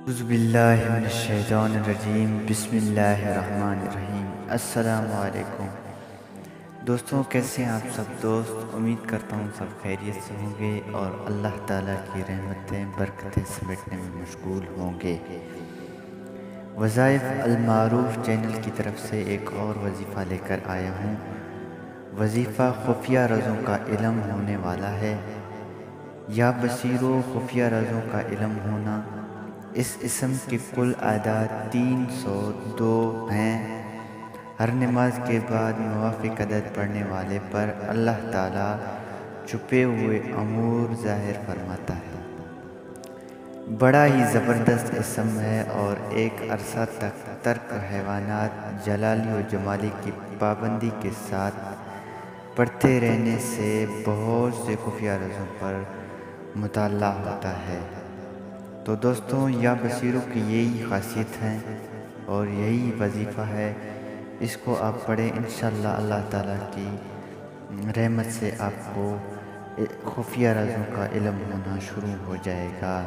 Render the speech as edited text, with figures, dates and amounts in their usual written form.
اعوذ باللہ من الشیطان الرجیم، بسم اللہ الرحمن الرحیم۔ السلام علیکم دوستوں، کیسے ہیں آپ سب دوست؟ امید کرتا ہوں سب خیریت سے ہوں گے اور اللہ تعالیٰ کی رحمتیں برکتیں سمیٹنے میں مشغول ہوں گے۔ وظائف المعروف چینل کی طرف سے ایک اور وظیفہ لے کر آیا ہوں۔ وظیفہ خفیہ رازوں کا علم ہونے والا ہے۔ یا بصیرو، خفیہ رازوں کا علم ہونا۔ اس اسم کے کل اعداد 302 ہیں۔ ہر نماز کے بعد موافق عدد پڑھنے والے پر اللہ تعالیٰ چھپے ہوئے امور ظاہر فرماتا ہے۔ بڑا ہی زبردست اسم ہے اور ایک عرصہ تک ترک حیوانات جلالی و جمالی کی پابندی کے ساتھ پڑھتے رہنے سے بہت سے خفیہ رازوں پر مطلع ہوتا ہے۔ تو دوستوں، یا بصیروں کی یہی خاصیت ہے اور یہی وظیفہ ہے۔ اس کو آپ پڑھیں، انشاءاللہ اللہ تعالیٰ کی رحمت سے آپ کو خفیہ رازوں کا علم ہونا شروع ہو جائے گا۔